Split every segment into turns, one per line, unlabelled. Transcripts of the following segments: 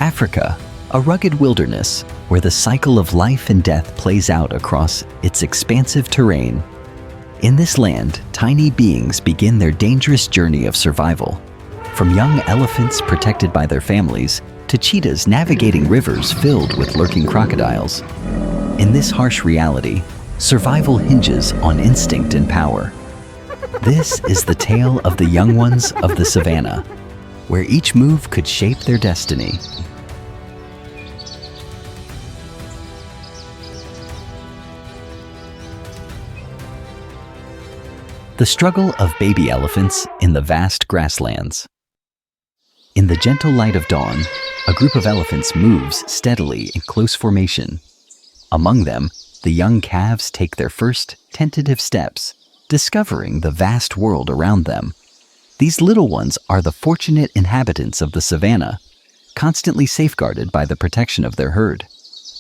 Africa, a rugged wilderness where the cycle of life and death plays out across its expansive terrain. In this land, tiny beings begin their dangerous journey of survival. From young elephants protected by their families to cheetahs navigating rivers filled with lurking crocodiles. In this harsh reality, survival hinges on instinct and power. This is the tale of the young ones of the savannah, where each move could shape their destiny. The struggle of baby elephants in the vast grasslands. In the gentle light of dawn, a group of elephants moves steadily in close formation. Among them, the young calves take their first tentative steps, discovering the vast world around them. These little ones are the fortunate inhabitants of the savannah, constantly safeguarded by the protection of their herd.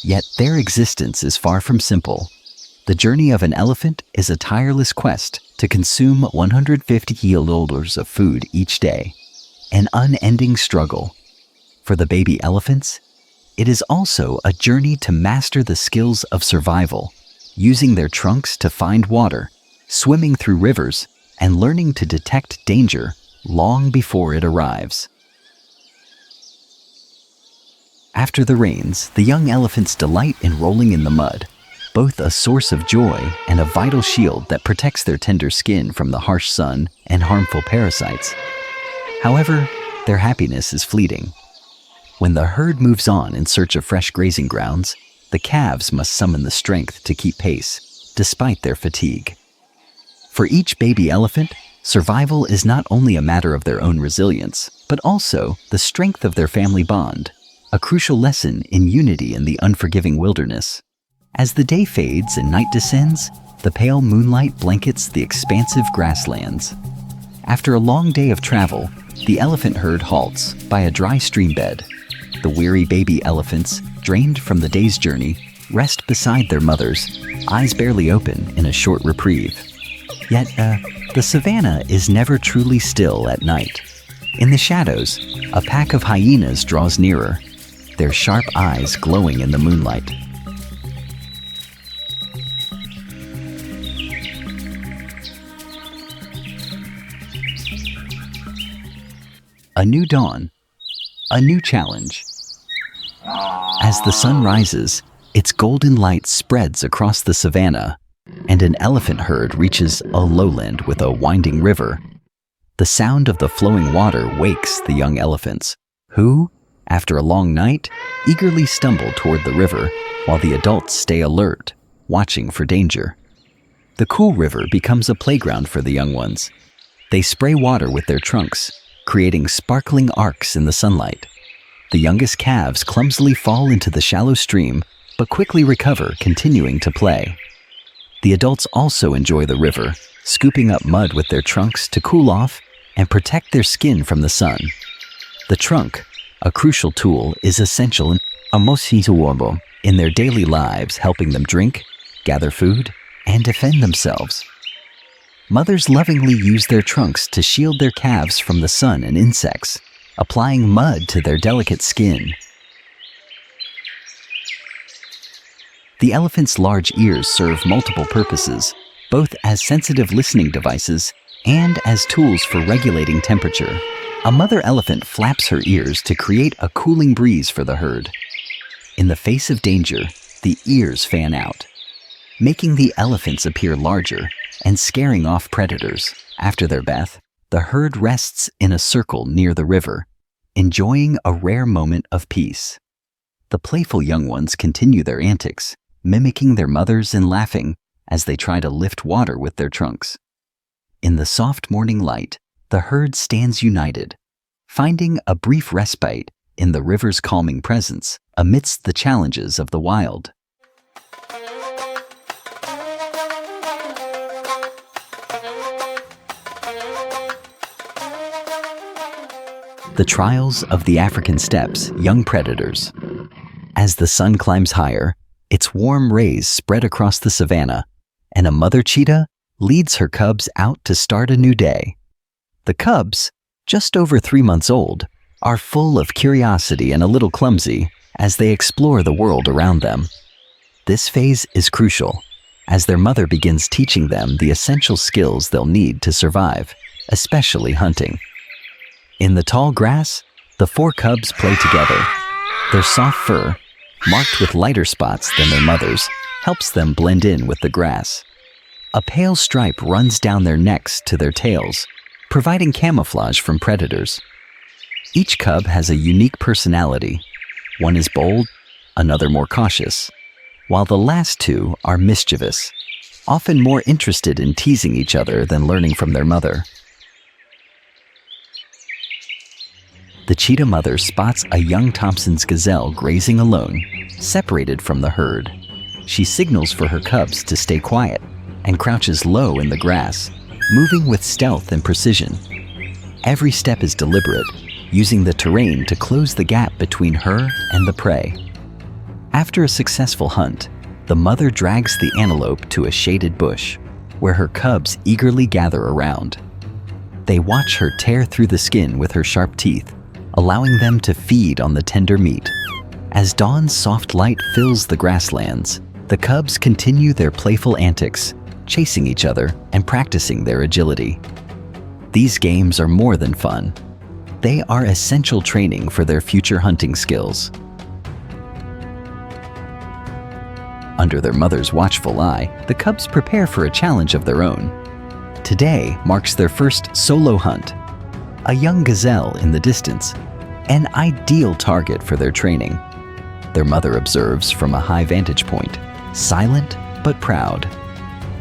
Yet their existence is far from simple. The journey of an elephant is a tireless quest to consume 150 kiloliters of food each day, an unending struggle. For the baby elephants, it is also a journey to master the skills of survival, using their trunks to find water, swimming through rivers, and learning to detect danger long before it arrives. After the rains, the young elephants delight in rolling in the mud, both a source of joy and a vital shield that protects their tender skin from the harsh sun and harmful parasites. However, their happiness is fleeting. When the herd moves on in search of fresh grazing grounds, the calves must summon the strength to keep pace, despite their fatigue. For each baby elephant, survival is not only a matter of their own resilience, but also the strength of their family bond, a crucial lesson in unity in the unforgiving wilderness. As the day fades and night descends, the pale moonlight blankets the expansive grasslands. After a long day of travel, the elephant herd halts by a dry stream bed. The weary baby elephants, drained from the day's journey, rest beside their mothers, eyes barely open in a short reprieve. Yet, the savannah is never truly still at night. In the shadows, a pack of hyenas draws nearer, their sharp eyes glowing in the moonlight. A new dawn, a new challenge. As the sun rises, its golden light spreads across the savannah, and an elephant herd reaches a lowland with a winding river. The sound of the flowing water wakes the young elephants, who, after a long night, eagerly stumble toward the river, while the adults stay alert, watching for danger. The cool river becomes a playground for the young ones. They spray water with their trunks, creating sparkling arcs in the sunlight. The youngest calves clumsily fall into the shallow stream, but quickly recover, continuing to play. The adults also enjoy the river, scooping up mud with their trunks to cool off and protect their skin from the sun. The trunk, a crucial tool, is essential in their daily lives, helping them drink, gather food, and defend themselves. Mothers lovingly use their trunks to shield their calves from the sun and insects, applying mud to their delicate skin. The elephant's large ears serve multiple purposes, both as sensitive listening devices and as tools for regulating temperature. A mother elephant flaps her ears to create a cooling breeze for the herd. In the face of danger, the ears fan out, making the elephants appear larger and scaring off predators. After their bath, the herd rests in a circle near the river, enjoying a rare moment of peace. The playful young ones continue their antics, mimicking their mothers and laughing as they try to lift water with their trunks. In the soft morning light, the herd stands united, finding a brief respite in the river's calming presence amidst the challenges of the wild. The trials of the African steppes, young predators. As the sun climbs higher, its warm rays spread across the savannah, and a mother cheetah leads her cubs out to start a new day. The cubs, just over 3 months old, are full of curiosity and a little clumsy as they explore the world around them. This phase is crucial, as their mother begins teaching them the essential skills they'll need to survive, especially hunting. In the tall grass, the four cubs play together. Their soft fur, marked with lighter spots than their mother's, helps them blend in with the grass. A pale stripe runs down their necks to their tails, providing camouflage from predators. Each cub has a unique personality. One is bold, another more cautious, while the last two are mischievous, often more interested in teasing each other than learning from their mother. The cheetah mother spots a young Thompson's gazelle grazing alone, separated from the herd. She signals for her cubs to stay quiet and crouches low in the grass, moving with stealth and precision. Every step is deliberate, using the terrain to close the gap between her and the prey. After a successful hunt, the mother drags the antelope to a shaded bush, where her cubs eagerly gather around. They watch her tear through the skin with her sharp teeth, allowing them to feed on the tender meat. As dawn's soft light fills the grasslands, the cubs continue their playful antics, chasing each other and practicing their agility. These games are more than fun. They are essential training for their future hunting skills. Under their mother's watchful eye, the cubs prepare for a challenge of their own. Today marks their first solo hunt. A young gazelle in the distance, an ideal target for their training. Their mother observes from a high vantage point, silent but proud.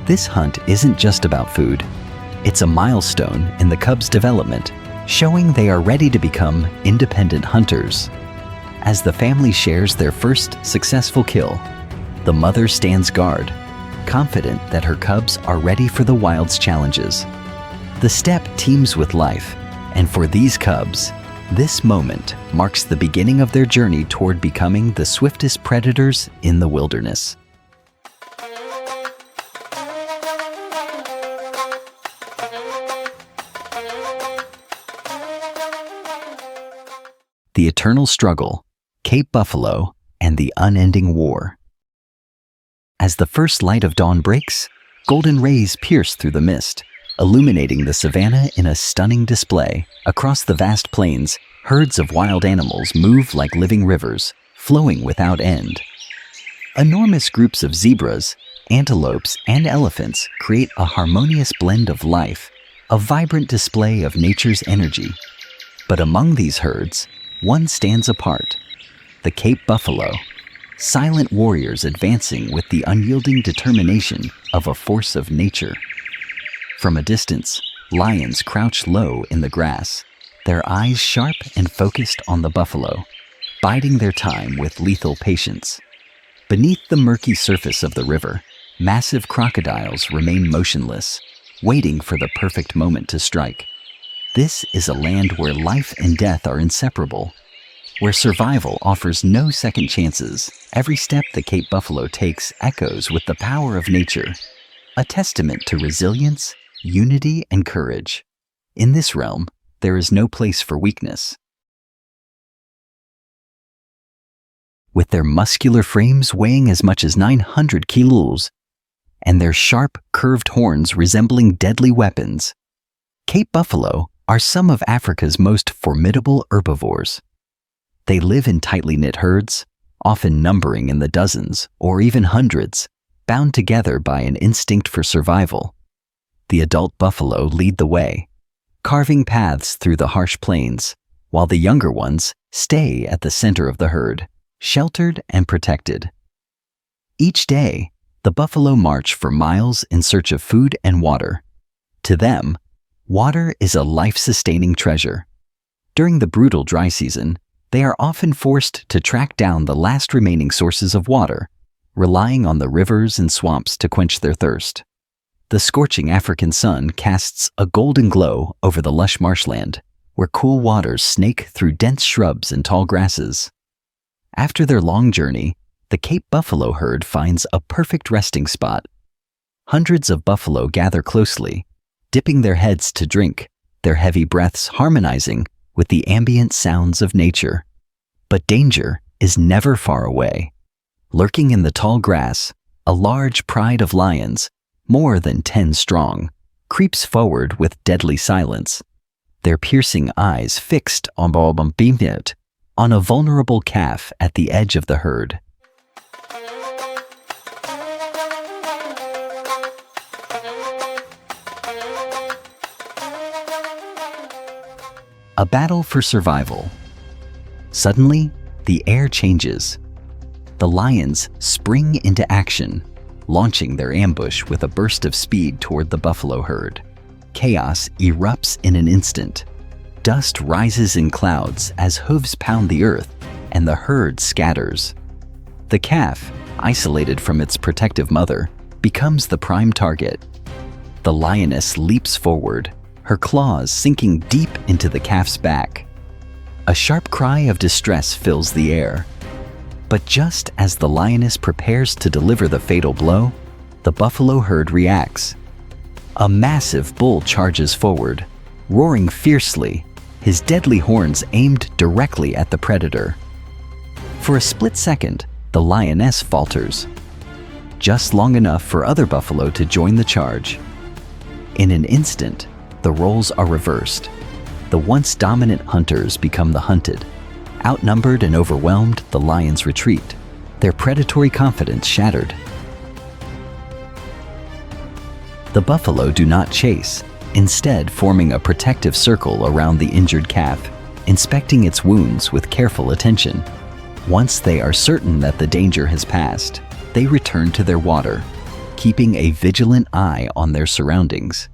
This hunt isn't just about food. It's a milestone in the cubs' development, showing they are ready to become independent hunters. As the family shares their first successful kill, the mother stands guard, confident that her cubs are ready for the wild's challenges. The steppe teems with life, and for these cubs, this moment marks the beginning of their journey toward becoming the swiftest predators in the wilderness. The eternal struggle, Cape Buffalo, and the unending war. As the first light of dawn breaks, golden rays pierce through the mist, illuminating the savannah in a stunning display. Across the vast plains, herds of wild animals move like living rivers, flowing without end. Enormous groups of zebras, antelopes, and elephants create a harmonious blend of life, a vibrant display of nature's energy. But among these herds, one stands apart: the Cape Buffalo, silent warriors advancing with the unyielding determination of a force of nature. From a distance, lions crouch low in the grass, their eyes sharp and focused on the buffalo, biding their time with lethal patience. Beneath the murky surface of the river, massive crocodiles remain motionless, waiting for the perfect moment to strike. This is a land where life and death are inseparable, where survival offers no second chances. Every step the Cape Buffalo takes echoes with the power of nature, a testament to resilience, unity, and courage. In this realm, there is no place for weakness. With their muscular frames weighing as much as 900 kilos, and their sharp, curved horns resembling deadly weapons, Cape Buffalo are some of Africa's most formidable herbivores. They live in tightly knit herds, often numbering in the dozens or even hundreds, bound together by an instinct for survival. The adult buffalo lead the way, carving paths through the harsh plains, while the younger ones stay at the center of the herd, sheltered and protected. Each day, the buffalo march for miles in search of food and water. To them, water is a life-sustaining treasure. During the brutal dry season, they are often forced to track down the last remaining sources of water, relying on the rivers and swamps to quench their thirst. The scorching African sun casts a golden glow over the lush marshland, where cool waters snake through dense shrubs and tall grasses. After their long journey, the Cape Buffalo herd finds a perfect resting spot. Hundreds of buffalo gather closely, dipping their heads to drink, their heavy breaths harmonizing with the ambient sounds of nature. But danger is never far away. Lurking in the tall grass, a large pride of lions, more than 10 strong, creeps forward with deadly silence, their piercing eyes fixed on a vulnerable calf at the edge of the herd. A battle for survival. Suddenly, the air changes. The lions spring into action, launching their ambush with a burst of speed toward the buffalo herd. Chaos erupts in an instant. Dust rises in clouds as hooves pound the earth, and the herd scatters. The calf, isolated from its protective mother, becomes the prime target. The lioness leaps forward, her claws sinking deep into the calf's back. A sharp cry of distress fills the air. But just as the lioness prepares to deliver the fatal blow, the buffalo herd reacts. A massive bull charges forward, roaring fiercely, his deadly horns aimed directly at the predator. For a split second, the lioness falters, just long enough for other buffalo to join the charge. In an instant, the roles are reversed. The once dominant hunters become the hunted. Outnumbered and overwhelmed, the lions retreat, their predatory confidence shattered. The buffalo do not chase, instead forming a protective circle around the injured calf, inspecting its wounds with careful attention. Once they are certain that the danger has passed, they return to their water, keeping a vigilant eye on their surroundings.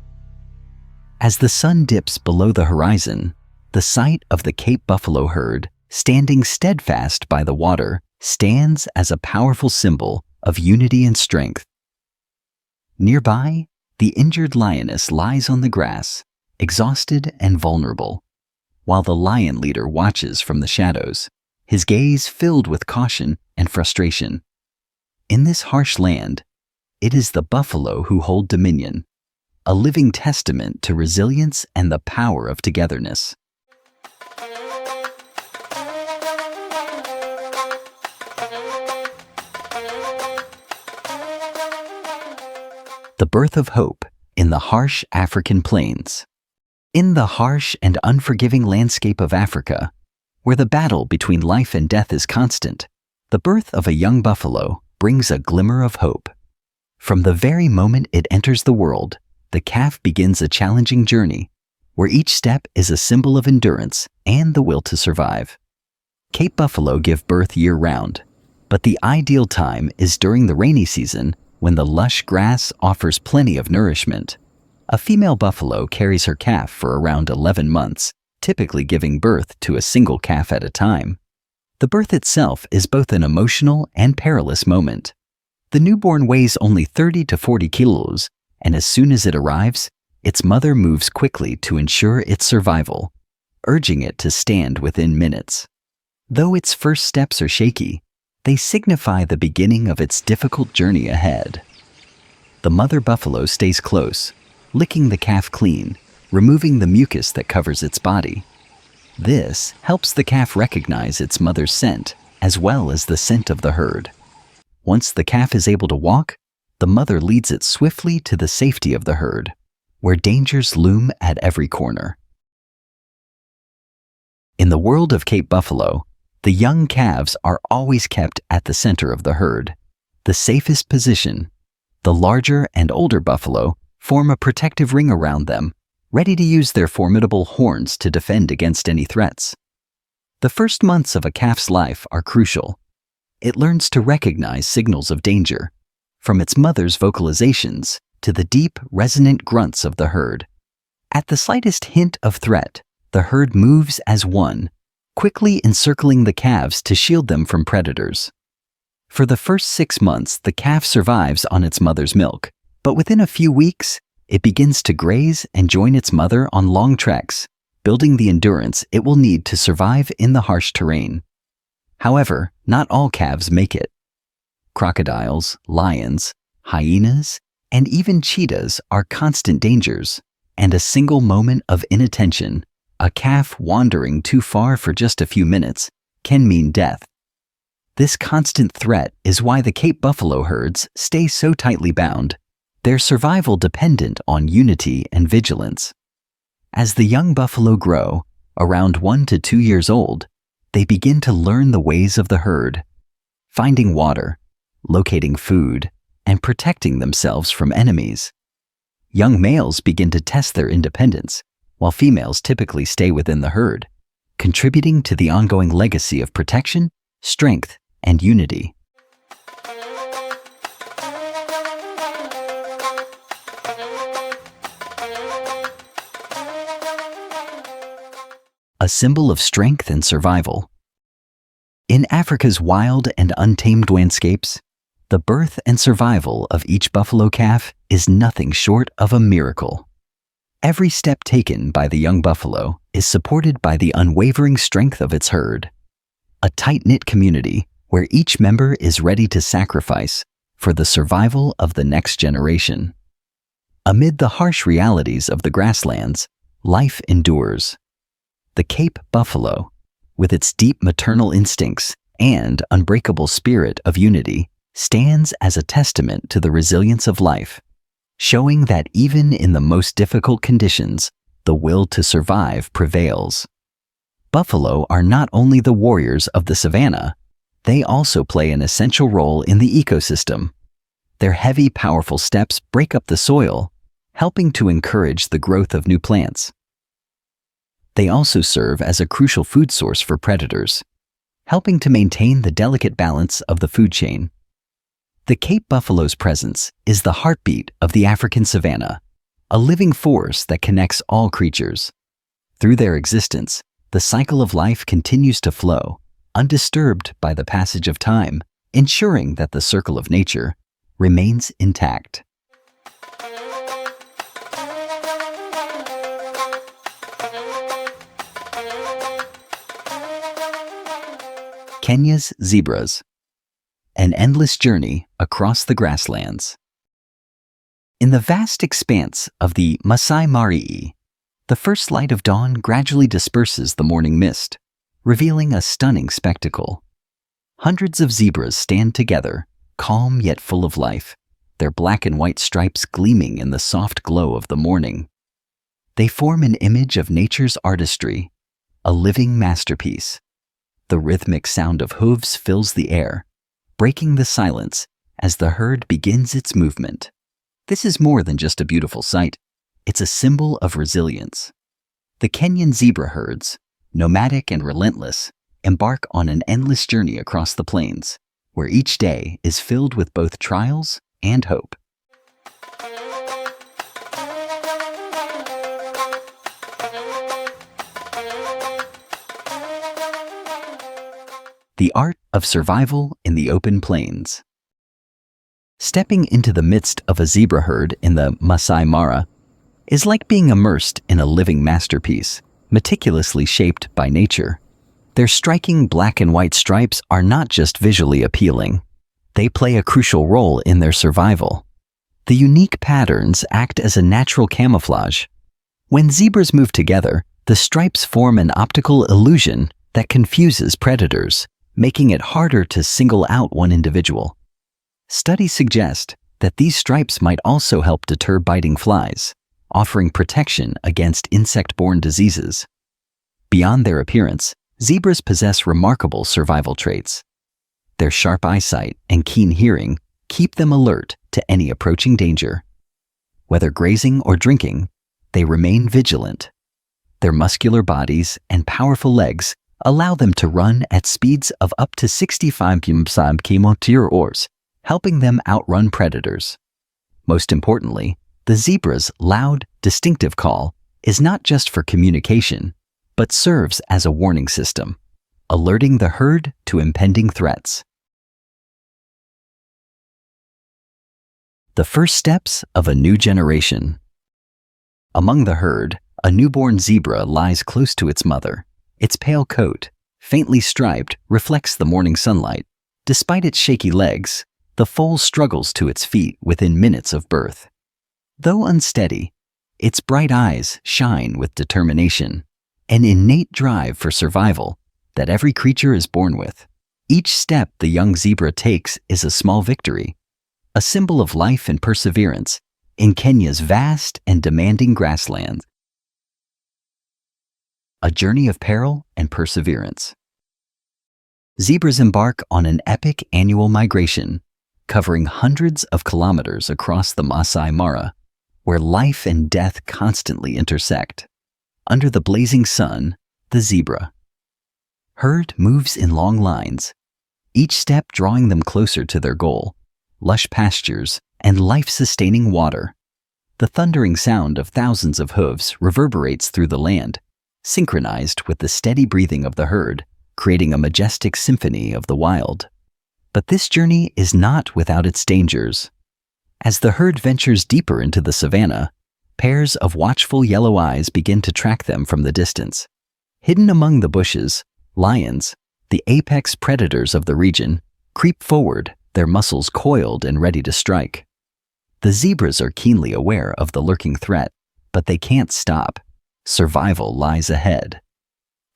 As the sun dips below the horizon, the sight of the Cape buffalo herd, standing steadfast by the water, stands as a powerful symbol of unity and strength. Nearby, the injured lioness lies on the grass, exhausted and vulnerable, while the lion leader watches from the shadows, his gaze filled with caution and frustration. In this harsh land, it is the buffalo who hold dominion, a living testament to resilience and the power of togetherness. The birth of hope in the harsh African plains. In the harsh and unforgiving landscape of Africa, where the battle between life and death is constant, the birth of a young buffalo brings a glimmer of hope. From the very moment it enters the world, the calf begins a challenging journey, where each step is a symbol of endurance and the will to survive. Cape buffalo give birth year-round, but the ideal time is during the rainy season when the lush grass offers plenty of nourishment. A female buffalo carries her calf for around 11 months, typically giving birth to a single calf at a time. The birth itself is both an emotional and perilous moment. The newborn weighs only 30 to 40 kilos, and as soon as it arrives, its mother moves quickly to ensure its survival, urging it to stand within minutes. Though its first steps are shaky, they signify the beginning of its difficult journey ahead. The mother buffalo stays close, licking the calf clean, removing the mucus that covers its body. This helps the calf recognize its mother's scent, as well as the scent of the herd. Once the calf is able to walk, the mother leads it swiftly to the safety of the herd, where dangers loom at every corner. In the world of Cape buffalo, the young calves are always kept at the center of the herd, the safest position. The larger and older buffalo form a protective ring around them, ready to use their formidable horns to defend against any threats. The first months of a calf's life are crucial. It learns to recognize signals of danger, from its mother's vocalizations to the deep, resonant grunts of the herd. At the slightest hint of threat, the herd moves as one, quickly encircling the calves to shield them from predators. For the first 6 months, the calf survives on its mother's milk, but within a few weeks, it begins to graze and join its mother on long treks, building the endurance it will need to survive in the harsh terrain. However, not all calves make it. Crocodiles, lions, hyenas, and even cheetahs are constant dangers, and a single moment of inattention, A calf wandering too far for just a few minutes can mean death. This constant threat is why the Cape buffalo herds stay so tightly bound, their survival dependent on unity and vigilance. As the young buffalo grow, around 1 to 2 years old, they begin to learn the ways of the herd, finding water, locating food, and protecting themselves from enemies. Young males begin to test their independence, while females typically stay within the herd, contributing to the ongoing legacy of protection, strength, and unity. A symbol of strength and survival. In Africa's wild and untamed landscapes, the birth and survival of each buffalo calf is nothing short of a miracle. Every step taken by the young buffalo is supported by the unwavering strength of its herd, a tight-knit community where each member is ready to sacrifice for the survival of the next generation. Amid the harsh realities of the grasslands, life endures. The Cape buffalo, with its deep maternal instincts and unbreakable spirit of unity, stands as a testament to the resilience of life, showing that even in the most difficult conditions, the will to survive prevails. Buffalo are not only the warriors of the savanna, they also play an essential role in the ecosystem. Their heavy, powerful steps break up the soil, helping to encourage the growth of new plants. They also serve as a crucial food source for predators, helping to maintain the delicate balance of the food chain. The Cape buffalo's presence is the heartbeat of the African savanna, a living force that connects all creatures. Through their existence, the cycle of life continues to flow, undisturbed by the passage of time, ensuring that the circle of nature remains intact. Kenya's zebras. An endless journey across the grasslands. In the vast expanse of the Masai Mara, the first light of dawn gradually disperses the morning mist, revealing a stunning spectacle. Hundreds of zebras stand together, calm yet full of life, their black and white stripes gleaming in the soft glow of the morning. They form an image of nature's artistry, a living masterpiece. The rhythmic sound of hooves fills the air, breaking the silence as the herd begins its movement. This is more than just a beautiful sight. It's a symbol of resilience. The Kenyan zebra herds, nomadic and relentless, embark on an endless journey across the plains, where each day is filled with both trials and hope. The art of survival in the open plains. Stepping into the midst of a zebra herd in the Masai Mara is like being immersed in a living masterpiece, meticulously shaped by nature. Their striking black and white stripes are not just visually appealing. They play a crucial role in their survival. The unique patterns act as a natural camouflage. When zebras move together, the stripes form an optical illusion that confuses predators, making it harder to single out one individual. Studies suggest that these stripes might also help deter biting flies, offering protection against insect-borne diseases. Beyond their appearance, zebras possess remarkable survival traits. Their sharp eyesight and keen hearing keep them alert to any approaching danger. Whether grazing or drinking, they remain vigilant. Their muscular bodies and powerful legs allow them to run at speeds of up to 65 km/h, helping them outrun predators. Most importantly, the zebra's loud, distinctive call is not just for communication, but serves as a warning system, alerting the herd to impending threats. The first steps of a new generation. Among the herd, a newborn zebra lies close to its mother. Its pale coat, faintly striped, reflects the morning sunlight. Despite its shaky legs, the foal struggles to its feet within minutes of birth. Though unsteady, its bright eyes shine with determination. an innate drive for survival that every creature is born with. Each step the young zebra takes is a small victory, a symbol of life and perseverance in Kenya's vast and demanding grasslands. A journey of peril and perseverance. Zebras embark on an epic annual migration, covering hundreds of kilometers across the Masai Mara, where life and death constantly intersect. Under the blazing sun, the zebra herd moves in long lines, each step drawing them closer to their goal, lush pastures and life-sustaining water. The thundering sound of thousands of hooves reverberates through the land, synchronized with the steady breathing of the herd, creating a majestic symphony of the wild. But this journey is not without its dangers. As the herd ventures deeper into the savannah, pairs of watchful yellow eyes begin to track them from the distance. Hidden among the bushes, lions, the apex predators of the region, creep forward, their muscles coiled and ready to strike. The zebras are keenly aware of the lurking threat, but they can't stop. Survival lies ahead.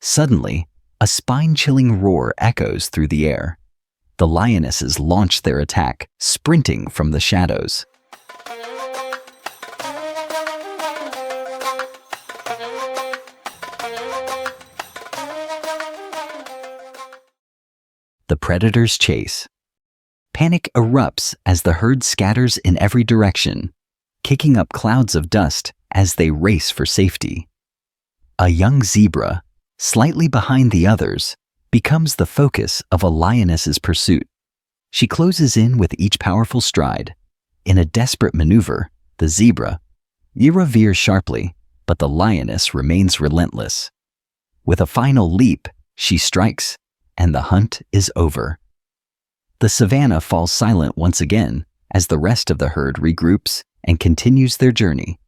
Suddenly, a spine-chilling roar echoes through the air. The lionesses launch their attack, sprinting from the shadows. The predators chase. Panic erupts as the herd scatters in every direction, kicking up clouds of dust as they race for safety. A young zebra, slightly behind the others, becomes the focus of a lioness's pursuit. She closes in with each powerful stride. In a desperate maneuver, the zebra veers sharply, but the lioness remains relentless. With a final leap, she strikes, and the hunt is over. The savannah falls silent once again as the rest of the herd regroups and continues their journey.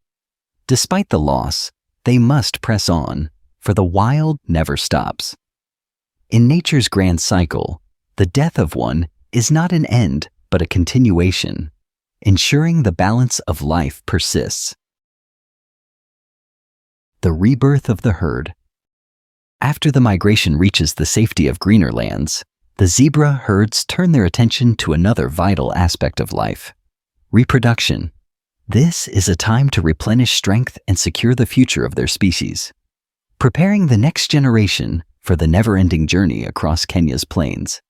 Despite the loss, they must press on, for the wild never stops. In nature's grand cycle, the death of one is not an end but a continuation, ensuring the balance of life persists. The rebirth of the herd. After the migration reaches the safety of greener lands, the zebra herds turn their attention to another vital aspect of life: reproduction. This is a time to replenish strength and secure the future of their species, preparing the next generation for the never-ending journey across Kenya's plains.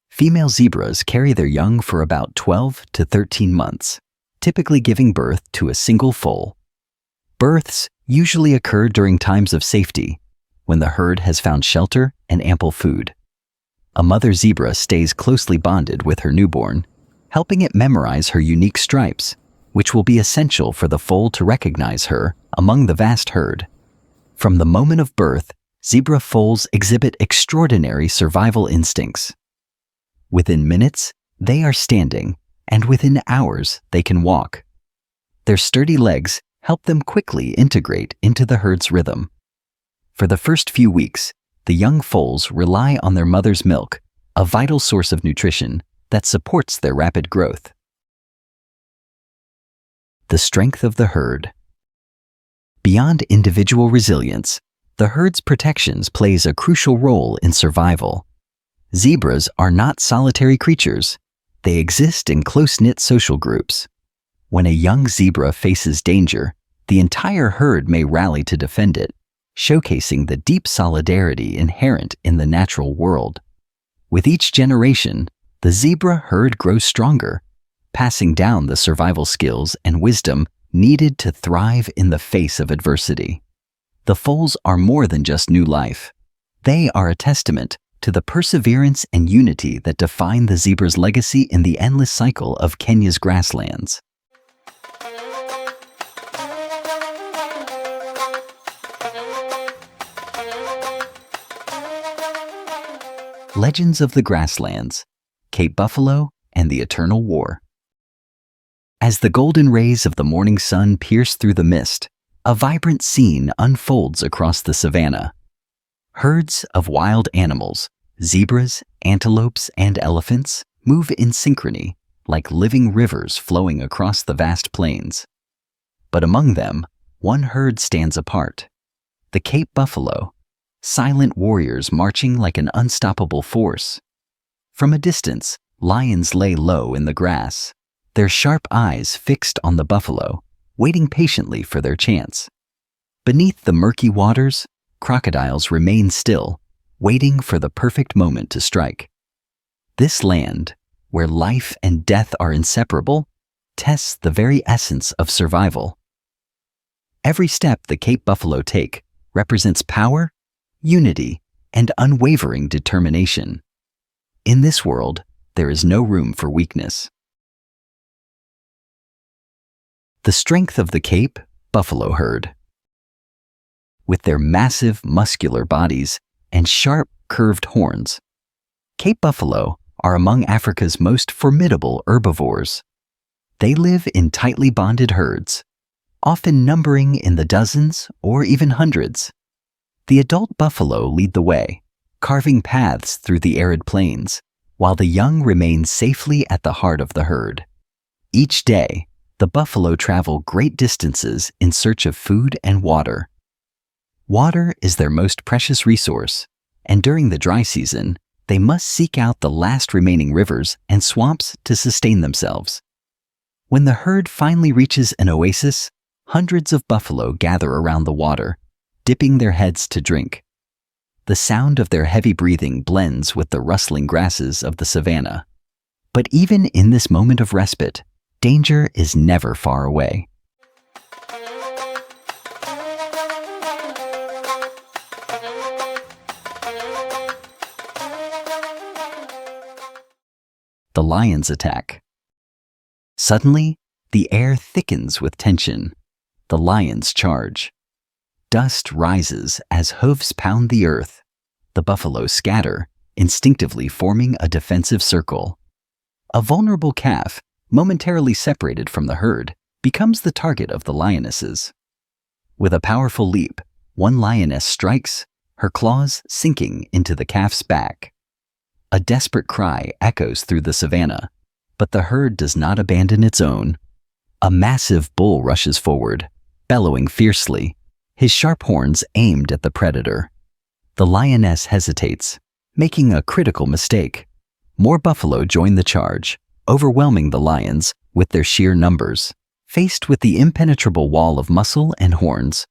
Female zebras carry their young for about 12 to 13 months, typically giving birth to a single foal. Births usually occur during times of safety, when the herd has found shelter and ample food. A mother zebra stays closely bonded with her newborn, helping it memorize her unique stripes, which will be essential for the foal to recognize her among the vast herd. From the moment of birth, zebra foals exhibit extraordinary survival instincts. Within minutes, they are standing, and within hours, they can walk. Their sturdy legs help them quickly integrate into the herd's rhythm. For the first few weeks, the young foals rely on their mother's milk, a vital source of nutrition that supports their rapid growth. The strength of the herd. Beyond individual resilience, the herd's protections plays a crucial role in survival. Zebras are not solitary creatures. They exist in close-knit social groups. When a young zebra faces danger, the entire herd may rally to defend it, showcasing the deep solidarity inherent in the natural world. With each generation, the zebra herd grows stronger, passing down the survival skills and wisdom needed to thrive in the face of adversity. The foals are more than just new life. They are a testament to the perseverance and unity that define the zebra's legacy in the endless cycle of Kenya's grasslands. Legends of the Grasslands, Cape Buffalo, and the Eternal War. As the golden rays of the morning sun pierce through the mist, a vibrant scene unfolds across the savannah. Herds of wild animals, zebras, antelopes, and elephants, move in synchrony, like living rivers flowing across the vast plains. But among them, one herd stands apart. The Cape buffalo, silent warriors marching like an unstoppable force. From a distance, lions lay low in the grass, their sharp eyes fixed on the buffalo, waiting patiently for their chance. Beneath the murky waters, crocodiles remain still, waiting for the perfect moment to strike. This land, where life and death are inseparable, tests the very essence of survival. Every step the Cape buffalo take represents power, unity, and unwavering determination. In this world, there is no room for weakness. The strength of the Cape buffalo herd. With their massive, muscular bodies and sharp, curved horns, Cape buffalo are among Africa's most formidable herbivores. They live in tightly bonded herds, often numbering in the dozens or even hundreds. The adult buffalo lead the way, carving paths through the arid plains, while the young remain safely at the heart of the herd. Each day, the buffalo travel great distances in search of food and water. Water is their most precious resource, and during the dry season, they must seek out the last remaining rivers and swamps to sustain themselves. When the herd finally reaches an oasis, hundreds of buffalo gather around the water, dipping their heads to drink. The sound of their heavy breathing blends with the rustling grasses of the savannah. But even in this moment of respite, danger is never far away. The lion's attack. Suddenly, the air thickens with tension. The lions charge. Dust rises as hooves pound the earth. The buffalo scatter, instinctively forming a defensive circle. A vulnerable calf, momentarily separated from the herd, becomes the target of the lionesses. With a powerful leap, one lioness strikes, her claws sinking into the calf's back. A desperate cry echoes through the savannah, but the herd does not abandon its own. A massive bull rushes forward, bellowing fiercely, his sharp horns aimed at the predator. The lioness hesitates, making a critical mistake. More buffalo join the charge, overwhelming the lions with their sheer numbers. Faced with the impenetrable wall of muscle and horns,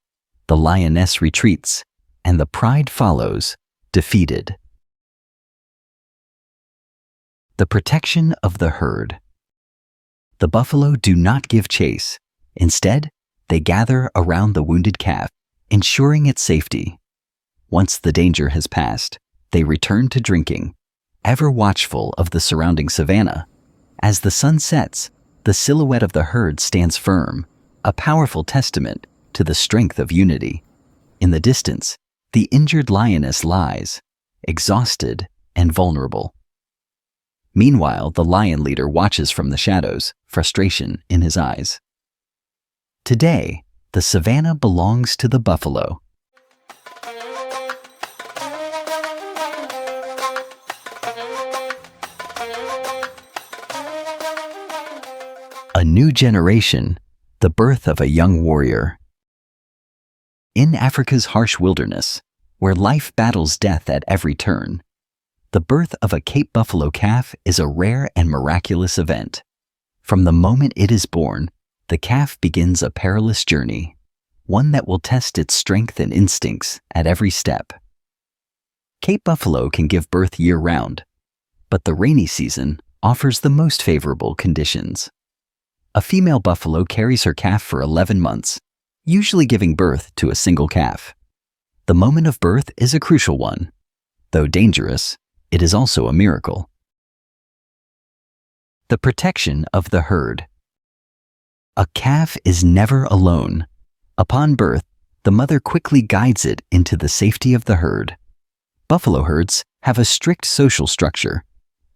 the lioness retreats, and the pride follows, defeated. The protection of the herd. The buffalo do not give chase. Instead, they gather around the wounded calf, ensuring its safety. Once the danger has passed, they return to drinking, ever watchful of the surrounding savannah. As the sun sets, the silhouette of the herd stands firm, a powerful testament to the strength of unity. In the distance, the injured lioness lies, exhausted and vulnerable. Meanwhile, the lion leader watches from the shadows, frustration in his eyes. Today, the savannah belongs to the buffalo. A new generation, the birth of a young warrior. In Africa's harsh wilderness, where life battles death at every turn, the birth of a Cape buffalo calf is a rare and miraculous event. From the moment it is born, the calf begins a perilous journey, one that will test its strength and instincts at every step. Cape buffalo can give birth year-round, but the rainy season offers the most favorable conditions. A female buffalo carries her calf for 11 months, usually giving birth to a single calf. The moment of birth is a crucial one. Though dangerous, it is also a miracle. The protection of the herd. A calf is never alone. Upon birth, the mother quickly guides it into the safety of the herd. Buffalo herds have a strict social structure,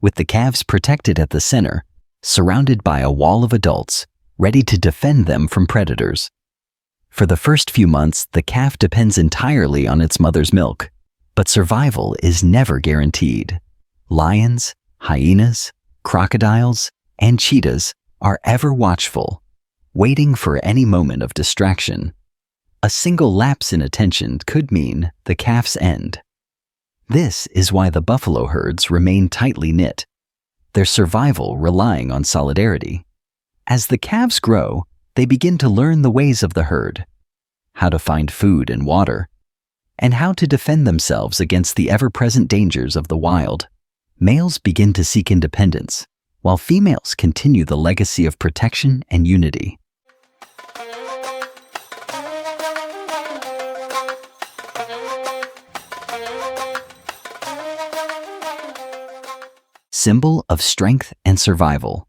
with the calves protected at the center, surrounded by a wall of adults, ready to defend them from predators. For the first few months, the calf depends entirely on its mother's milk, but survival is never guaranteed. Lions, hyenas, crocodiles, and cheetahs are ever watchful, waiting for any moment of distraction. A single lapse in attention could mean the calf's end. This is why the buffalo herds remain tightly knit, their survival relying on solidarity. As the calves grow, they begin to learn the ways of the herd, how to find food and water, and how to defend themselves against the ever-present dangers of the wild. Males begin to seek independence, while females continue the legacy of protection and unity. Symbol of strength and survival.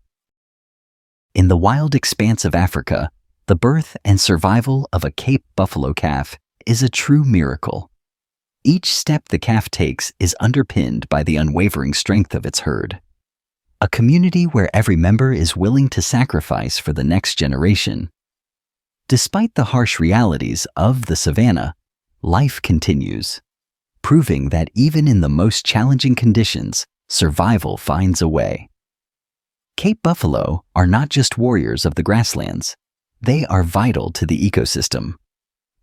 In the wild expanse of Africa, the birth and survival of a Cape buffalo calf is a true miracle. Each step the calf takes is underpinned by the unwavering strength of its herd. A community where every member is willing to sacrifice for the next generation. Despite the harsh realities of the savannah, life continues, proving that even in the most challenging conditions, survival finds a way. Cape buffalo are not just warriors of the grasslands. They are vital to the ecosystem.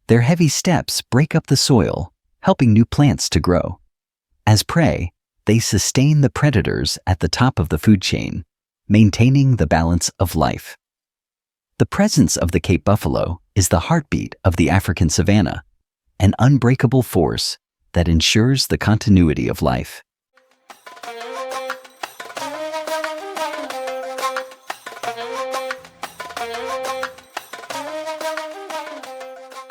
Their heavy steps break up the soil, helping new plants to grow. As prey, they sustain the predators at the top of the food chain, maintaining the balance of life. The presence of the Cape buffalo is the heartbeat of the African savanna, an unbreakable force that ensures the continuity of life.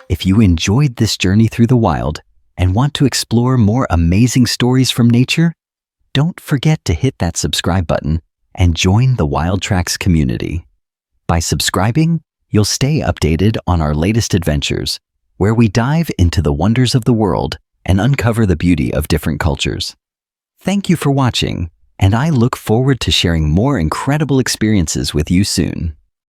If you enjoyed this journey through the wild and want to explore more amazing stories from nature, don't forget to hit that subscribe button and join the Wild Tracks community. By subscribing, you'll stay updated on our latest adventures, where we dive into the wonders of the world and uncover the beauty of different cultures. Thank you for watching, and I look forward to sharing more incredible experiences with you soon.